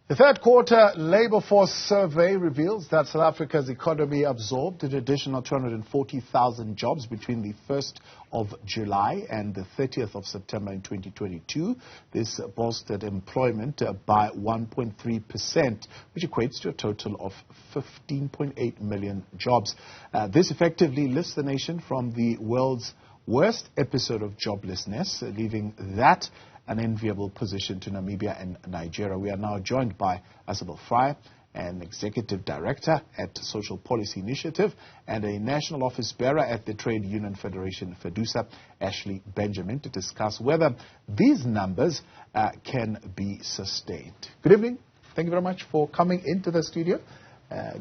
The third quarter labour force survey reveals that South Africa's economy absorbed an additional 240,000 jobs between the 1st of July and the 30th of September in 2022. This bolstered employment by 1.3%, which equates to a total of 15.8 million jobs. This effectively lifts the nation from the world's worst episode of joblessness, leaving that an enviable position to Namibia and Nigeria. We are now joined by Isobel Frye, an Executive Director at Social Policy Initiative and a National Office Bearer at the Trade Union Federation Fedusa, Ashley Benjamin, to discuss whether these numbers can be sustained. Good evening. Thank you very much for coming into the studio.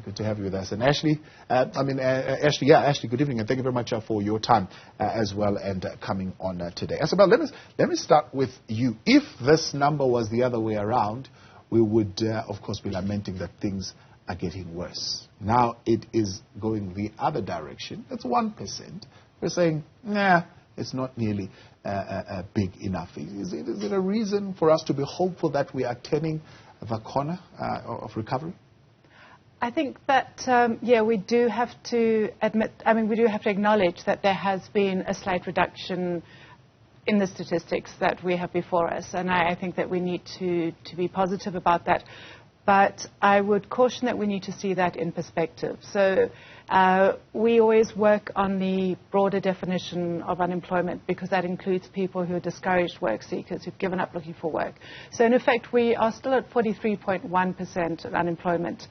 Good to have you with us. And Ashley, Ashley, good evening, and thank you very much for your time as well and coming on today. Isobel, let me start with you. If this number was the other way around, we would, of course, be lamenting that things are getting worse. Now it is going the other direction. It's 1%. We're saying, nah, it's not nearly big enough. Is it a reason for us to be hopeful that we are turning the corner of recovery? I think that, we do have to acknowledge that there has been a slight reduction in the statistics that we have before us, and I think that we need to be positive about that. But I would caution that we need to see that in perspective. So we always work on the broader definition of unemployment because that includes people who are discouraged work seekers who've given up looking for work. So in effect, we are still at 43.1% of unemployment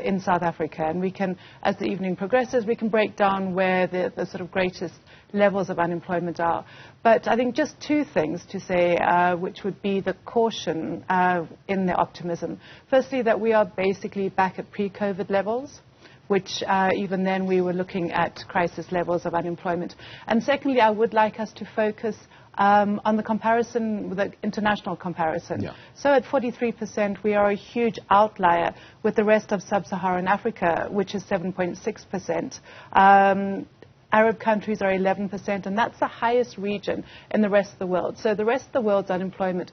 in South Africa. And we can, as the evening progresses, we can break down where the sort of greatest levels of unemployment are. But I think just two things to say, which would be the caution in the optimism. Firstly, that we are basically back at pre-COVID levels, which even then we were looking at crisis levels of unemployment. And secondly, I would like us to focus on the comparison, the international comparison. Yeah. So at 43%, we are a huge outlier with the rest of sub-Saharan Africa, which is 7.6%. Arab countries are 11%, and that's the highest region in the rest of the world. So the rest of the world's unemployment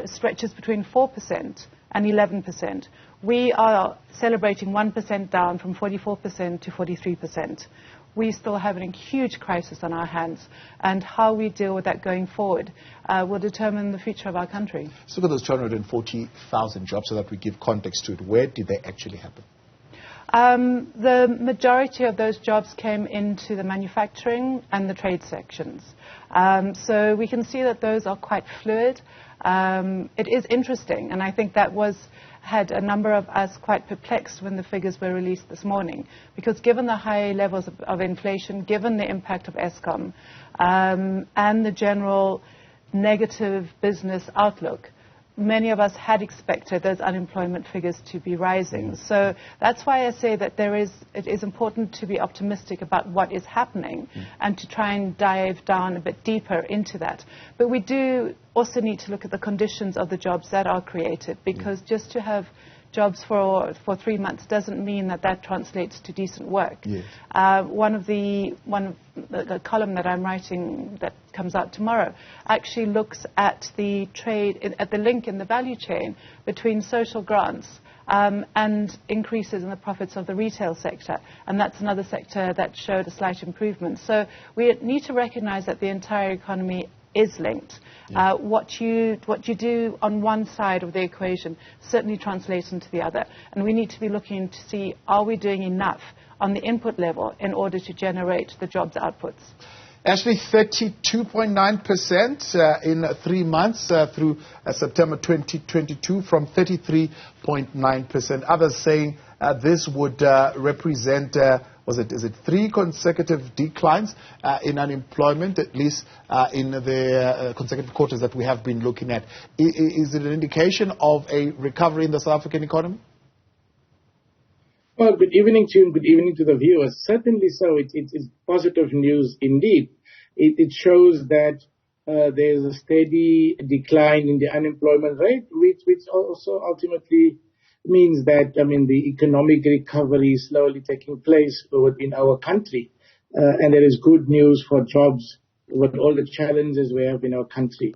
stretches between 4% and 11%. We are celebrating 1% down from 44% to 43%. We still have a huge crisis on our hands, and how we deal with that going forward will determine the future of our country. So look at those 240,000 jobs so that we give context to it. Where did they actually happen? The majority of those jobs came into the manufacturing and the trade sections. So we can see that those are quite fluid. It is interesting, and I think that had a number of us quite perplexed when the figures were released this morning, because given the high levels of inflation, given the impact of Eskom, and the general negative business outlook, many of us had expected those unemployment figures to be rising. So that's why I say that it is important to be optimistic about what is happening and to try and dive down a bit deeper into that. But we do also need to look at the conditions of the jobs that are created, because just to have jobs for 3 months doesn't mean that translates to decent work. Yes. One of the column that I'm writing that comes out tomorrow actually looks at the at the link in the value chain between social grants and increases in the profits of the retail sector, and that's another sector that showed a slight improvement. So we need to recognize that the entire economy is linked. Yeah. What you do on one side of the equation certainly translates into the other, and we need to be looking to see, are we doing enough on the input level in order to generate the jobs outputs? Actually, 32.9% in 3 months through September 2022 from 33.9%. Others saying this would represent is it 3 consecutive declines in unemployment, at least in the consecutive quarters that we have been looking at. Is it an indication of a recovery in the South African economy? Well, good evening to you and good evening to the viewers. Certainly so. It's positive news indeed. It shows that there's a steady decline in the unemployment rate, which also ultimately means that, the economic recovery is slowly taking place within our country. And there is good news for jobs with all the challenges we have in our country.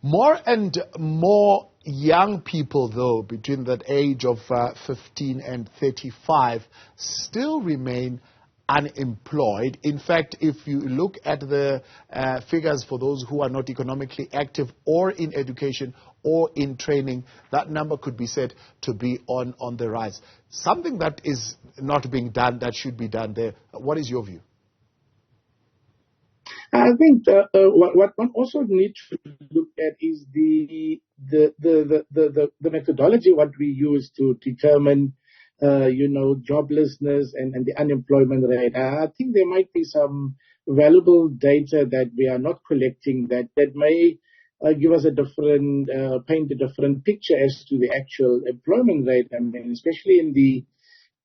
More and more young people, though, between that age of 15 and 35, still remain unemployed. In fact, if you look at the figures for those who are not economically active or in education or in training, that number could be said to be on the rise. Something that is not being done that should be done there. What is your view? I think what one also needs to look at is the methodology what we use to determine joblessness and the unemployment rate. I think there might be some valuable data that we are not collecting that may give us paint a different picture as to the actual employment rate. I mean, especially in the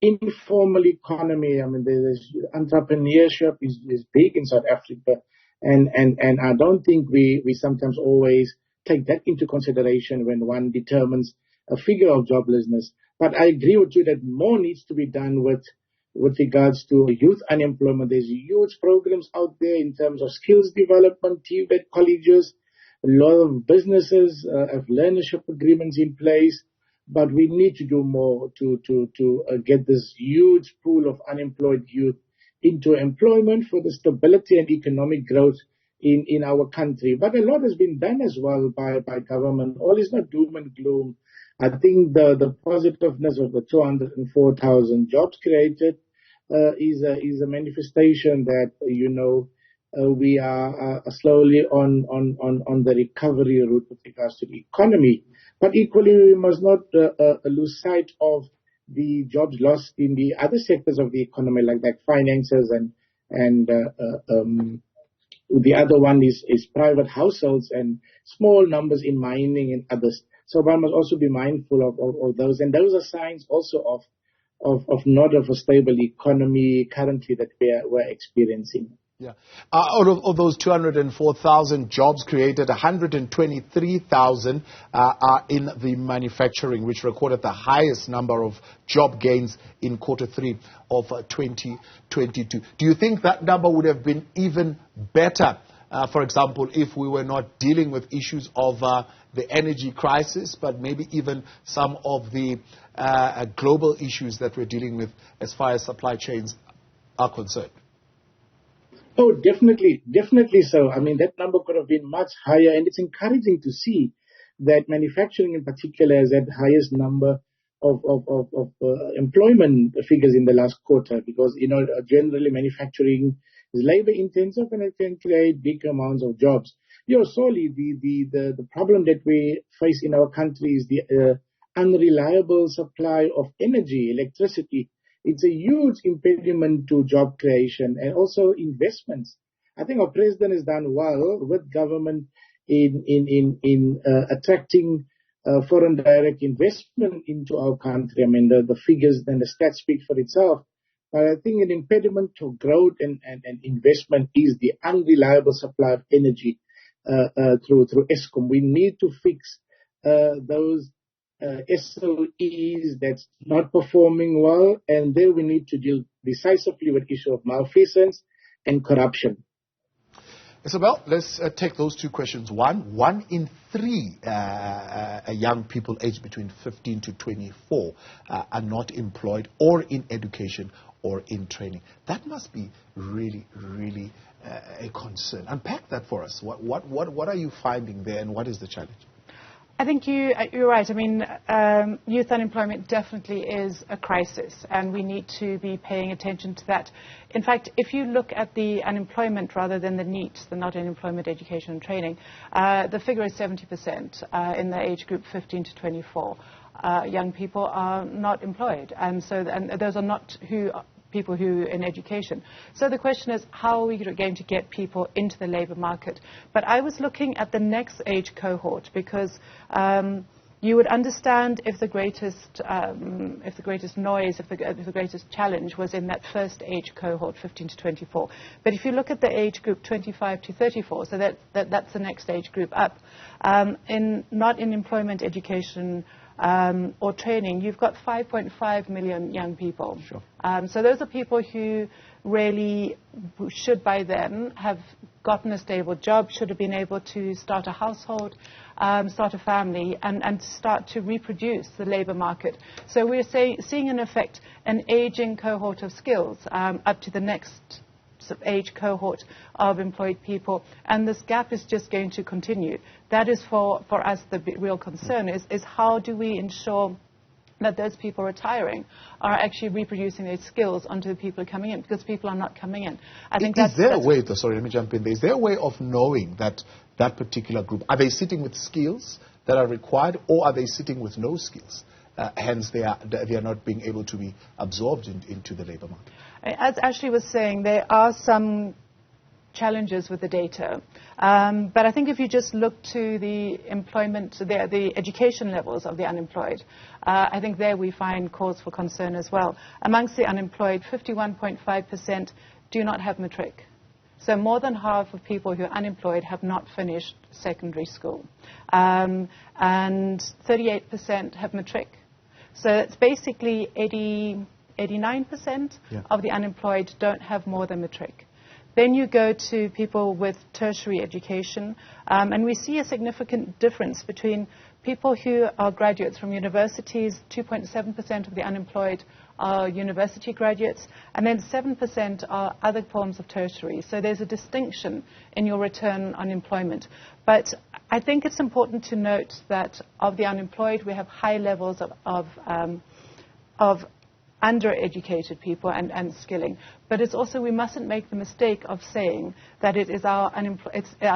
informal economy. I mean, there's entrepreneurship is big in South Africa. And I don't think we sometimes always take that into consideration when one determines a figure of joblessness. But I agree with you that more needs to be done with regards to youth unemployment. There's huge programs out there in terms of skills development, TVET colleges. A lot of businesses have learnership agreements in place. But we need to do more to get this huge pool of unemployed youth into employment for the stability and economic growth in our country. But a lot has been done as well by government. All is not doom and gloom. I think the positiveness of the 204,000 jobs created is a manifestation that we are slowly on the recovery route with regards to the economy. But equally, we must not lose sight of the jobs lost in the other sectors of the economy, like finances and the other one is private households and small numbers in mining and others. So one must also be mindful of those, and those are signs also of not of a stable economy currently that we're experiencing. Yeah. Out of those 204,000 jobs created, 123,000 are in the manufacturing, which recorded the highest number of job gains in Q3 of 2022. Do you think that number would have been even better, for example, if we were not dealing with issues of the energy crisis, but maybe even some of the global issues that we're dealing with as far as supply chains are concerned? Oh, definitely so. I mean, that number could have been much higher, and it's encouraging to see that manufacturing in particular has had the highest number of employment figures in the last quarter, because, generally manufacturing is labor intensive and it can create big amounts of jobs. Solely the problem that we face in our country is the unreliable supply of energy, electricity. It's a huge impediment to job creation and also investments. I think our president has done well with government in attracting foreign direct investment into our country. I mean, the figures and the stats speak for itself. But I think an impediment to growth and investment is the unreliable supply of energy through Eskom. We need to fix those SOEs that's not performing well, and there we need to deal decisively with the issue of malfeasance and corruption. Isobel, let's take those two questions. One in three young people aged between 15 to 24 are not employed or in education or in training. That must be really, really a concern. Unpack that for us. What are you finding there, and what is the challenge? I think you're right. I mean, youth unemployment definitely is a crisis, and we need to be paying attention to that. In fact, if you look at the unemployment rather than the NEET, the not in employment, education and training, the figure is 70% in the age group 15 to 24. Young people are not employed, and those are not people who in education. So the question is, how are we going to get people into the labour market? But I was looking at the next age cohort, because you would understand if the greatest noise, if the greatest challenge was in that first age cohort, 15 to 24. But if you look at the age group 25 to 34, so that's the next age group up, not in employment, education, or training, you've got 5.5 million young people. Sure. So those are people who really should by then have gotten a stable job, should have been able to start a household, start a family, and start to reproduce the labour market. So we're seeing in effect an ageing cohort of skills up to the next age cohort of employed people, and this gap is just going to continue. That is for us the real concern is how do we ensure that those people retiring are actually reproducing those skills onto the people who are coming in, because people are not coming in. I think is there a way, sorry, let me jump in there. Is there a way of knowing that that particular group, are they sitting with skills that are required, or are they sitting with no skills? Hence, they are not being able to be absorbed into the labour market. As Ashley was saying, there are some challenges with the data. But I think if you just look to the employment, the education levels of the unemployed, I think there we find cause for concern as well. Amongst the unemployed, 51.5% do not have matric. So more than half of people who are unemployed have not finished secondary school. And 38% have matric. So it's basically 89% of the unemployed don't have more than matric. Then you go to people with tertiary education, and we see a significant difference between people who are graduates from universities. 2.7% of the unemployed are university graduates, and then 7% are other forms of tertiary. So there's a distinction in your return on employment. But I think it's important to note that of the unemployed, we have high levels of undereducated people and skilling. But it's also, we mustn't make the mistake of saying that it is our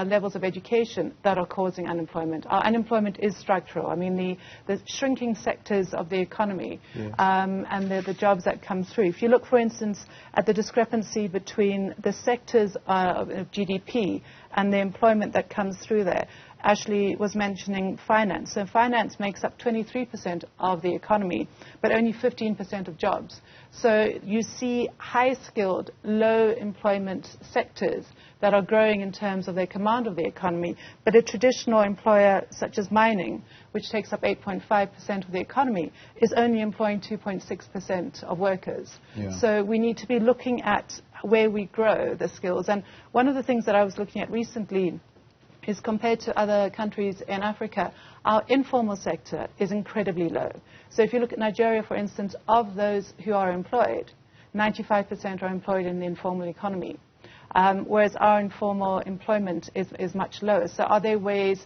levels of education that are causing unemployment. Our unemployment is structural. I mean, the shrinking sectors of the economy and the jobs that come through. If you look, for instance, at the discrepancy between the sectors of GDP and the employment that comes through there, Ashley was mentioning finance. So finance makes up 23% of the economy, but only 15% of jobs. So you see high-skilled, low-employment sectors that are growing in terms of their command of the economy, but a traditional employer such as mining, which takes up 8.5% of the economy, is only employing 2.6% of workers. So we need to be looking at where we grow the skills. And one of the things that I was looking at recently is, compared to other countries in Africa, our informal sector is incredibly low. So if you look at Nigeria, for instance, of those who are employed, 95% are employed in the informal economy, whereas our informal employment is much lower. So are there ways,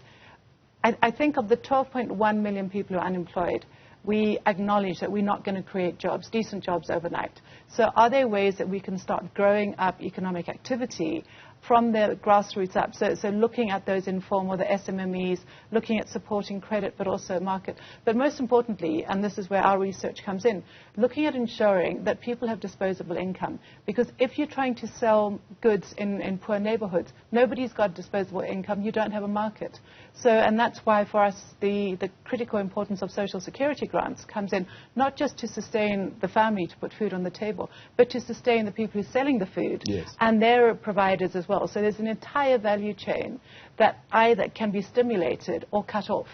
I think of the 12.1 million people who are unemployed, we acknowledge that we're not going to create jobs, decent jobs overnight. So are there ways that we can start growing up economic activity from the grassroots up? So looking at those informal, the SMMEs, looking at supporting credit, but also market. But most importantly, and this is where our research comes in, looking at ensuring that people have disposable income. Because if you're trying to sell goods in poor neighborhoods, nobody's got disposable income, you don't have a market. So, and that's why for us the critical importance of social security grants comes in, not just to sustain the family to put food on the table, but to sustain the people who are selling the food and their providers as well. So there's an entire value chain that either can be stimulated or cut off,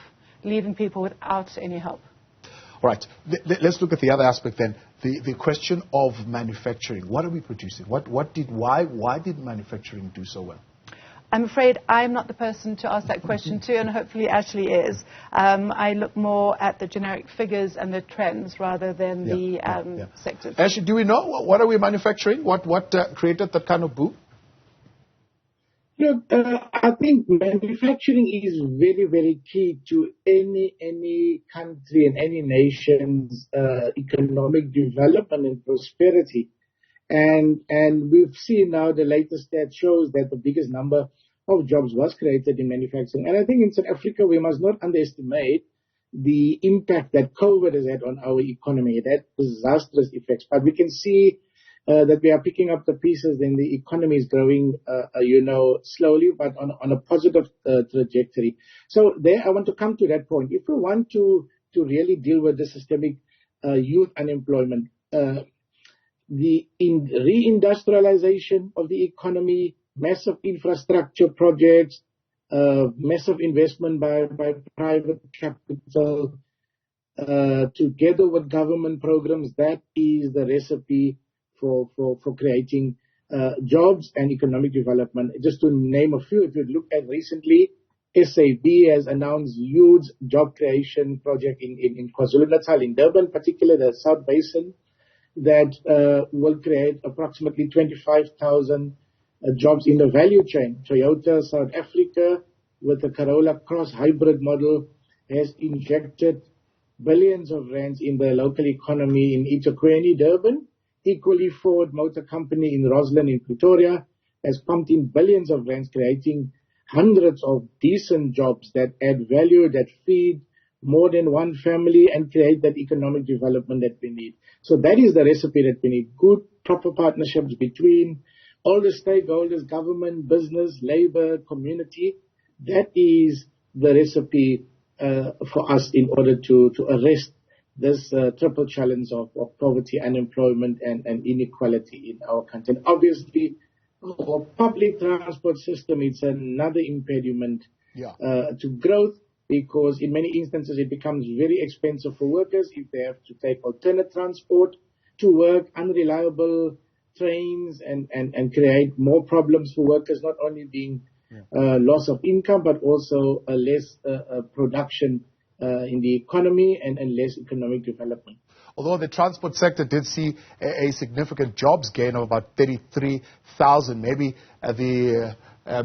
leaving people without any help. All right. Let's look at the other aspect then. The question of manufacturing. What are we producing? Why did manufacturing do so well? I'm afraid I'm not the person to ask that question to, and hopefully Ashley is. I look more at the generic figures and the trends rather than the sectors. Ashley, do we know what are we manufacturing? What created that kind of boom? Look, I think manufacturing is very, very key to any country and any nation's economic development and prosperity. And we've seen now the latest stat shows that the biggest number of jobs was created in manufacturing. And I think in South Africa, we must not underestimate the impact that COVID has had on our economy, that disastrous effects. But we can see that we are picking up the pieces and the economy is growing, slowly, but on a positive trajectory. So there, I want to come to that point. If we want to really deal with the systemic youth unemployment, the reindustrialization of the economy, massive infrastructure projects, massive investment by private capital, together with government programs, that is the recipe for creating jobs and economic development. Just to name a few, if you look at recently, SAB has announced huge job creation project in KwaZulu-Natal, in Durban, particularly the South Basin, that will create approximately 25,000 jobs in the value chain. Toyota South Africa, with the Corolla Cross hybrid model, has injected billions of rands in the local economy in eThekwini, Durban. Equally, Ford Motor Company in Roseland, in Pretoria, has pumped in billions of rands, creating hundreds of decent jobs that add value, that feed more than one family and create that economic development that we need. So that is the recipe that we need. Good, proper partnerships between all the stakeholders, government, business, labor, community. That is the recipe for us in order to arrest this triple challenge of poverty, unemployment, and inequality in our country. And obviously, our public transport system is another impediment to growth, because in many instances it becomes very expensive for workers if they have to take alternate transport to work, unreliable trains, and create more problems for workers, not only being loss of income, but also a less production in the economy and less economic development. Although the transport sector did see a significant jobs gain of about 33,000, maybe the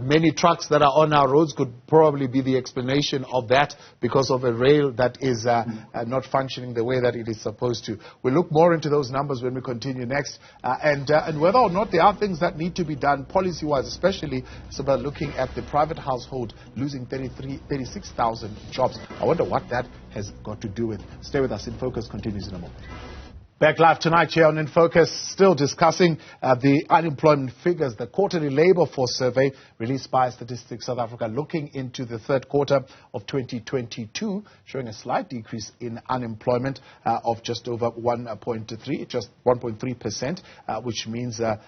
many trucks that are on our roads could probably be the explanation of that, because of a rail that is not functioning the way that it is supposed to. We'll look more into those numbers when we continue next, and whether or not there are things that need to be done policy-wise, especially it's about looking at the private household losing 36,000 jobs. I wonder what that has got to do with. Stay with us. In Focus continues in a moment. Back live tonight here on In Focus, still discussing the unemployment figures. The quarterly labor force survey released by Statistics South Africa looking into the third quarter of 2022, showing a slight decrease in unemployment of just over 1.3%, which means there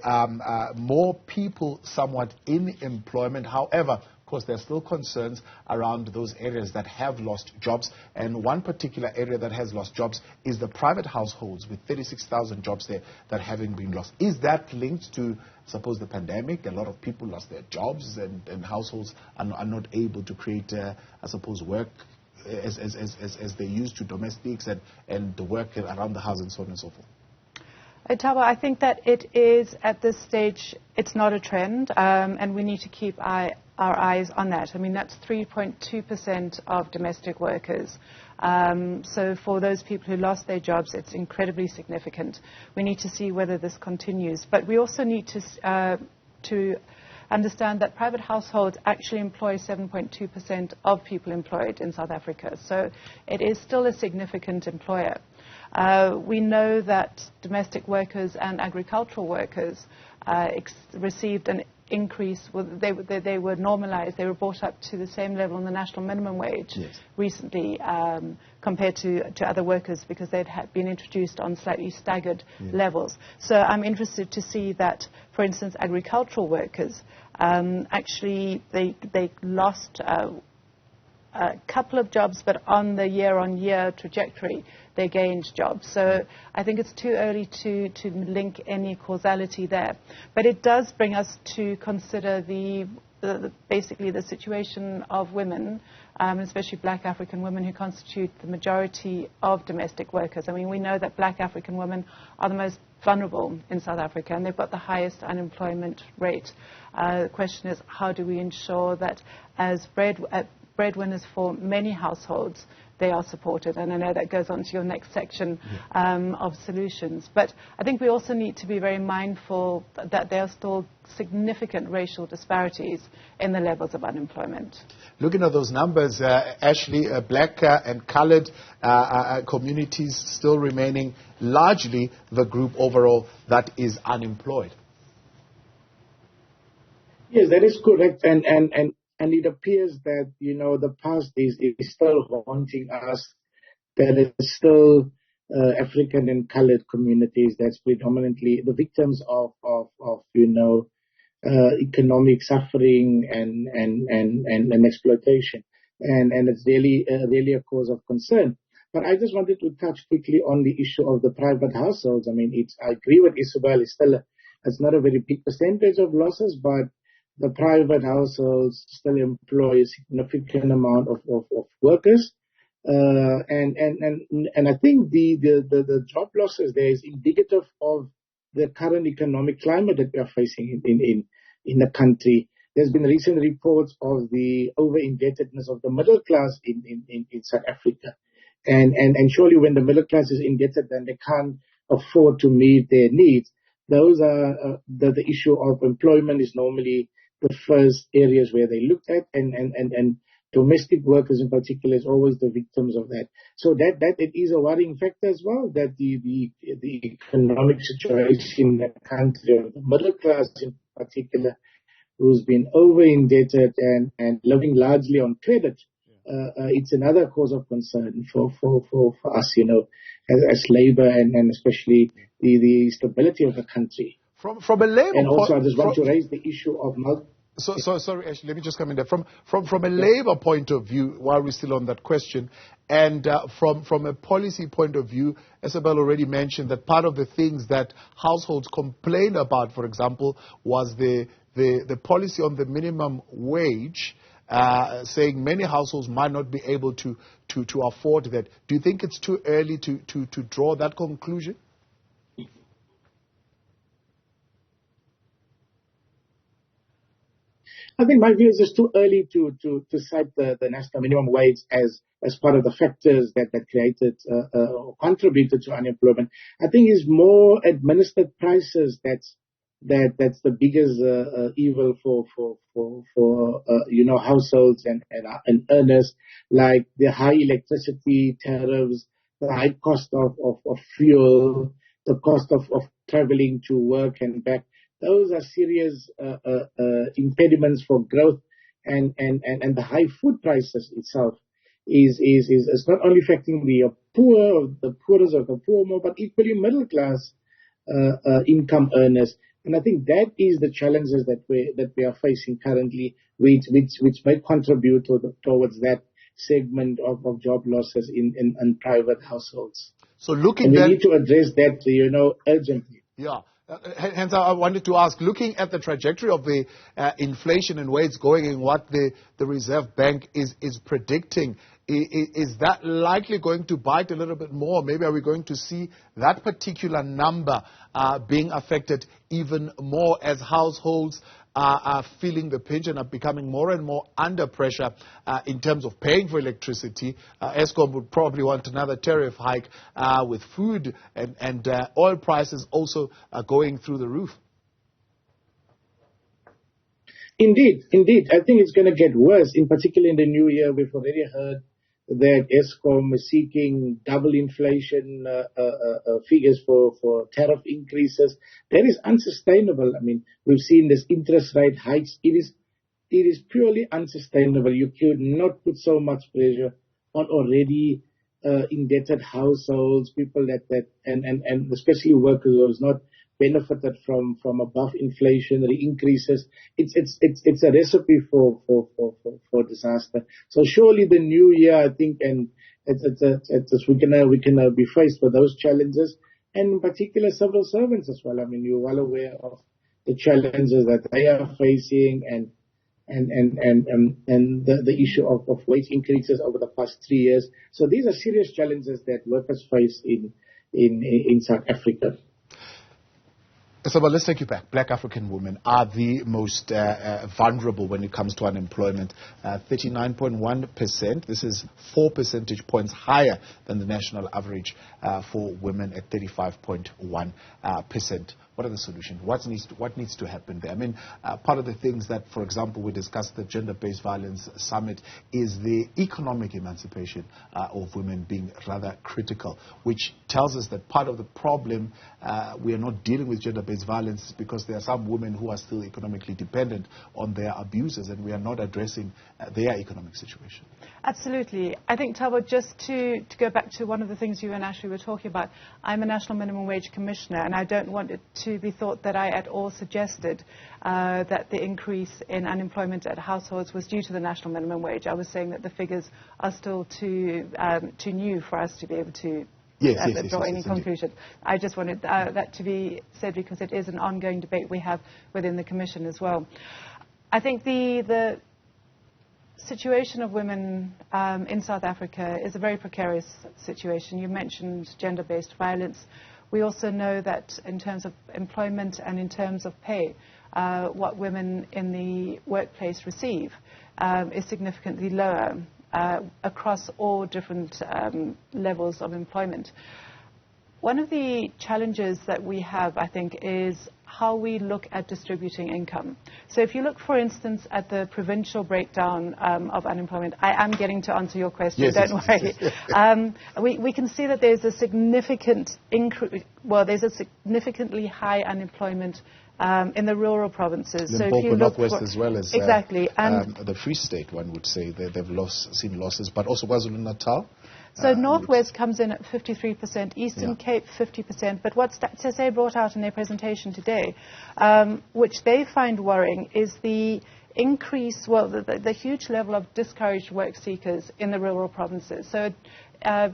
are more people somewhat in employment. However, of course, there are still concerns around those areas that have lost jobs. And one particular area that has lost jobs is the private households, with 36,000 jobs there that haven't been lost. Is that linked to, suppose, the pandemic? A lot of people lost their jobs, and households are not able to create, I suppose, work as they used to, domestics and the work around the house and so on and so forth. Taba, I think that it is, at this stage, it's not a trend, and we need to keep our eyes on that. I mean, that's 3.2% of domestic workers. So for those people who lost their jobs, it's incredibly significant. We need to see whether this continues. But we also need to understand that private households actually employ 7.2% of people employed in South Africa. So it is still a significant employer. We know that domestic workers and agricultural workers received an increase. Well, they were normalized. They were brought up to the same level on the national minimum wage recently compared to other workers, because they'd been introduced on slightly staggered levels. So I'm interested to see that, for instance, agricultural workers, actually they lost a couple of jobs, but on the year-on-year trajectory, they gained jobs. So I think it's too early to link any causality there. But it does bring us to consider basically the situation of women, especially black African women, who constitute the majority of domestic workers. I mean, we know that black African women are the most vulnerable in South Africa, and they've got the highest unemployment rate. The question is, how do we ensure that as breadwinners for many households, they are supported? And I know that goes on to your next section of solutions. But I think we also need to be very mindful that there are still significant racial disparities in the levels of unemployment. Looking at those numbers, Ashley, black and colored communities still remaining largely the group overall that is unemployed. Yes, that is correct. And it appears that, the past is still haunting us. There is still African and colored communities that's predominantly the victims of economic suffering and exploitation. And it's really a cause of concern. But I just wanted to touch quickly on the issue of the private households. I mean, I agree with Isobel. It's not a very big percentage of losses, but the private households still employ a significant amount of workers. And I think the job losses there is indicative of the current economic climate that we are facing in the country. There's been recent reports of the over-indebtedness of the middle class in South Africa. And surely when the middle class is indebted, then they can't afford to meet their needs. Those are the issue of employment is normally the first areas where they look at, and domestic workers in particular is always the victims of that. So that it is a worrying factor as well, that the economic situation in the country, or the middle class in particular, who's been over-indebted and living largely on credit, it's another cause of concern for us, as labor and especially the stability of the country. From a labor and also, I just want to raise the issue of sorry, Ashley, let me just come in there. From a labor point of view, while we're still on that question, and from a policy point of view, Isobel already mentioned that part of the things that households complained about, for example, was the policy on the minimum wage, saying many households might not be able to afford that. Do you think it's too early to draw that conclusion? I think my view is it's too early to cite the national minimum wage as part of the factors that created or contributed to unemployment. I think it's more administered prices that's the biggest evil for households and earners, like the high electricity tariffs, the high cost of fuel, the cost of traveling to work and back. Those are serious impediments for growth, and the high food prices itself is not only affecting the poor, the poorest of the poor more, but equally middle class income earners. And I think that is the challenges that we are facing currently, which may contribute towards that segment of job losses in private households. So we need to address that, urgently. Yeah. Hence, I wanted to ask, looking at the trajectory of the inflation and where it's going and what the Reserve Bank is predicting, is that likely going to bite a little bit more? Maybe are we going to see that particular number being affected even more as households are feeling the pinch and are becoming more and more under pressure in terms of paying for electricity? Eskom would probably want another tariff hike with food and oil prices also going through the roof. Indeed. I think it's going to get worse, in particular in the new year. We've already heard that Eskom is seeking double inflation figures for tariff increases. That is unsustainable. I mean, we've seen this interest rate hikes. It is purely unsustainable. You could not put so much pressure on already indebted households, people and especially workers who have not benefited from above inflationary increases. It's a recipe for disaster. So surely the new year, I think, and we can be faced with those challenges, and in particular civil servants as well. I mean, you're well aware of the challenges that they are facing, and the issue of wage increases over the past 3 years. So these are serious challenges that workers face in South Africa. So, but let's take you back. Black African women are the most vulnerable when it comes to unemployment. 39.1%. This is 4 percentage points higher than the national average for women at 35.1%. What are the solutions? What needs to happen there? I mean, part of the things that, for example, we discussed at the Gender-Based Violence Summit is the economic emancipation of women being rather critical, which tells us that part of the problem we are not dealing with gender-based violence is because there are some women who are still economically dependent on their abusers, and we are not addressing their economic situation. Absolutely. I think, Thabo, just to go back to one of the things you and Ashley were talking about, I'm a National Minimum Wage Commissioner, and I don't want it to be thought that I at all suggested that the increase in unemployment at households was due to the national minimum wage. I was saying that the figures are still too new for us to be able to draw any conclusion. I just wanted that to be said because it is an ongoing debate we have within the Commission as well. I think the situation of women in South Africa is a very precarious situation. You mentioned gender-based violence. We also know that in terms of employment and in terms of pay, what women in the workplace receive is significantly lower across all different levels of employment. One of the challenges that we have, I think, is how we look at distributing income. So if you look, for instance, at the provincial breakdown of unemployment, I am getting to answer your question, yes, don't worry. We can see that there's a significant there's a significantly high unemployment in the rural provinces. So if you look Northwest as well as exactly, and the Free State, one would say they've seen losses, but also KwaZulu-Natal. So Northwest comes in at 53%, Eastern Cape 50%, but what Stats SA brought out in their presentation today, which they find worrying, is the increase, the huge level of discouraged work seekers in the rural provinces. So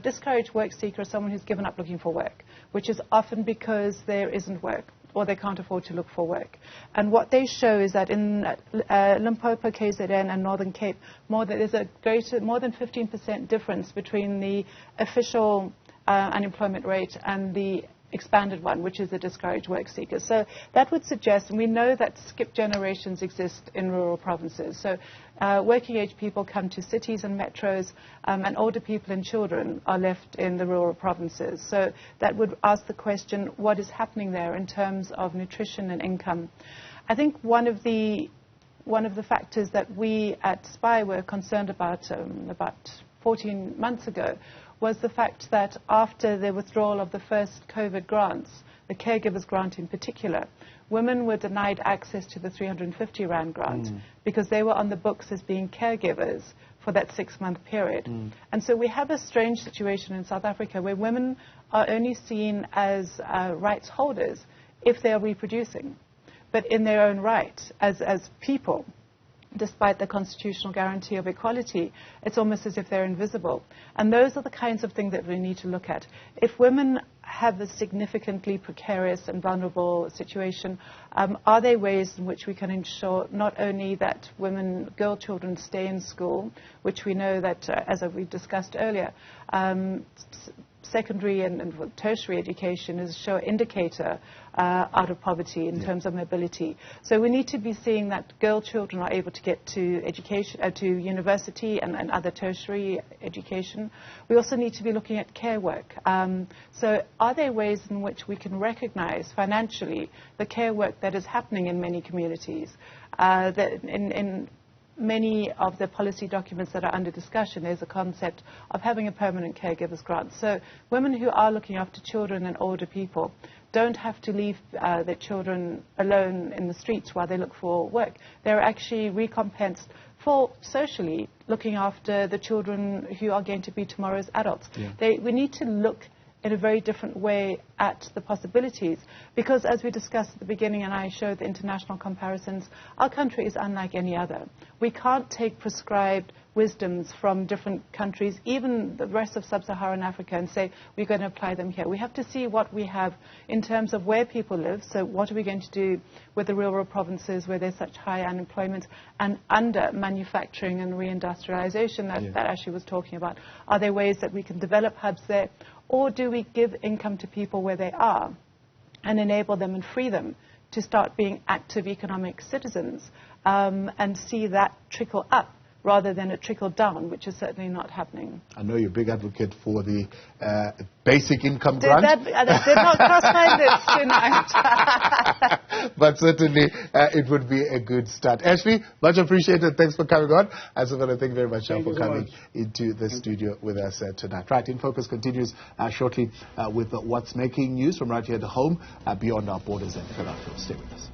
discouraged work seeker is someone who's given up looking for work, which is often because there isn't work, or they can't afford to look for work. And what they show is that in Limpopo, KZN and Northern Cape, there's a more than 15% difference between the official unemployment rate and the expanded one, which is the discouraged work seekers. So that would suggest, and we know that skip generations exist in rural provinces. So working age people come to cities and metros, and older people and children are left in the rural provinces. So that would ask the question, what is happening there in terms of nutrition and income? I think one of the factors that we at SPY were concerned about 14 months ago was the fact that after the withdrawal of the first COVID grants, the caregivers grant in particular, women were denied access to the 350 Rand grant because they were on the books as being caregivers for that 6-month period. And so we have a strange situation in South Africa where women are only seen as rights holders if they are reproducing, but in their own right as people. Despite the constitutional guarantee of equality, it's almost as if they're invisible. And those are the kinds of things that we need to look at. If women have a significantly precarious and vulnerable situation, are there ways in which we can ensure not only that girl children stay in school, which we know that, as we discussed earlier, secondary and tertiary education is a sure indicator out of poverty in terms of mobility. So we need to be seeing that girl children are able to get to education, to university and other tertiary education. We also need to be looking at care work. So are there ways in which we can recognize financially the care work that is happening in many communities? In many of the policy documents that are under discussion, there's a concept of having a permanent caregivers grant. So women who are looking after children and older people don't have to leave their children alone in the streets while they look for work. They're actually recompensed for socially looking after the children who are going to be tomorrow's adults. We need to look in a very different way at the possibilities, because as we discussed at the beginning and I showed the international comparisons, our country is unlike any other. We can't take prescribed wisdoms from different countries, even the rest of sub-Saharan Africa, and say we're going to apply them here. We have to see what we have in terms of where people live. So what are we going to do with the rural provinces where there's such high unemployment and under manufacturing and reindustrialization that Ashley was talking about? Are there ways that we can develop hubs there? Or do we give income to people where they are and enable them and free them to start being active economic citizens and see that trickle up rather than a trickle down, which is certainly not happening? I know you're a big advocate for the basic income grant. That did not cross my lips tonight. But certainly it would be a good start. Ashley, much appreciated. Thanks for coming on. Isobel, thank you very much for coming into the studio with us tonight. Right, In Focus continues shortly with what's making news from right here at home, beyond our borders and Philadelphia. Stay with us.